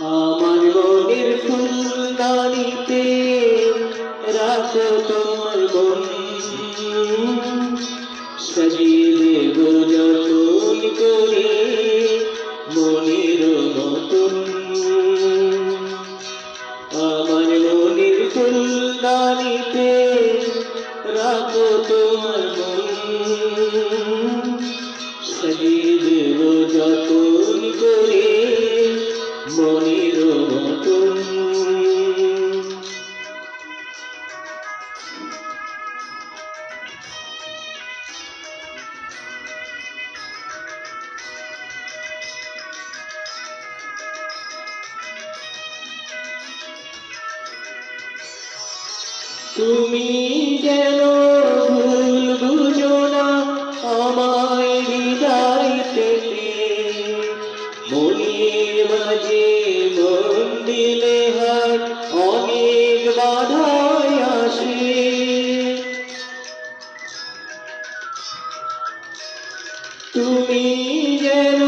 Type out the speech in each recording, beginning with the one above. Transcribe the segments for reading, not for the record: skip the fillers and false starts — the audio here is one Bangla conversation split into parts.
আমার মনের ফুলদানিতে রাখো তোমার মন, সাজিয়ে দেব যতন করে মনের মতন। আমার মনের ফুলদানিতে রাখো তোমার মন, সাজিয়ে দেব যতন করে মনের মতন। তুমি যেন ভুল বুঝো না আমায় হৃদয় থেকে, মনের মাঝে মন দিলে হাত অনেক বাধায় আসে। তুমি যেন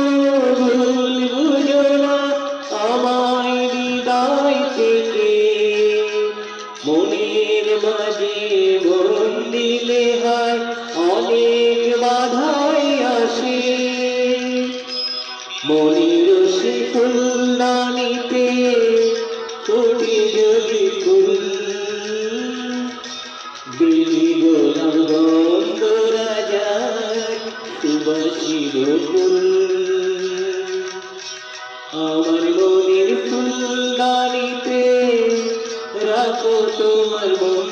ভুল বুঝো না আমায় হৃদয় থেকে, মনের মাঝে মন দিলে হাত অনেক বাধায় আসে। মনের সে ফুলদানিতে কোটি যদি ফুল, বেলি গোলাপ গন্ধ রাজার সুবাসির ফুল। আমার মনের ফুলদানিতে রাখো তোমার মন,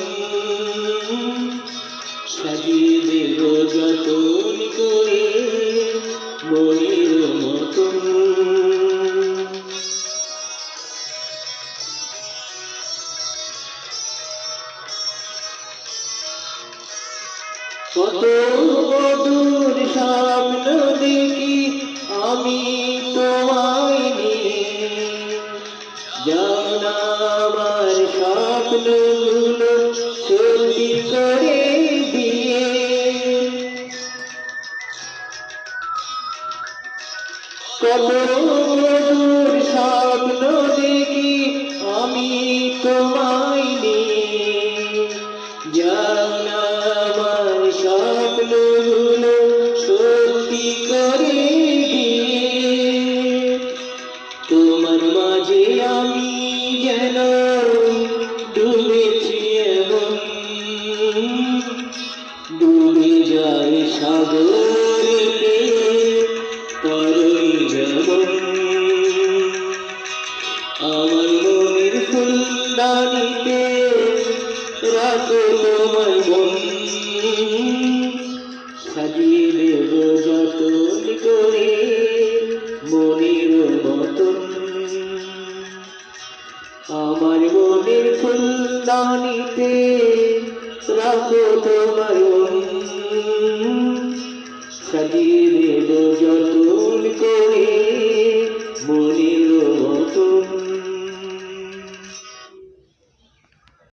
সাজিয়ে দেব যতন করে মনের মতন। কত মধুর স্বপ্ন দেখি আমি তোমায় নিয়ে, জানো না আমার স্বপ্নগুলো সত্যি করে দিয়ে। কত মধুর স্বপ্ন দেখি আমি তোমায় নিয়ে, জানো না আমার স্বপ্নগুলো সত্যি করে দিয়ে। তোমার মাঝে আমি যেন ডুবেছি এমন, ডুবে যায় সাগরেতে তরই যেমন। আমার মনের ফুলদানিতে রাখো তোমার মন, সাজিয়ে দেব যতন করে মনের মতন। আমার মনের ফুলদানিতে রাখো তোমার মন, সাজিয়ে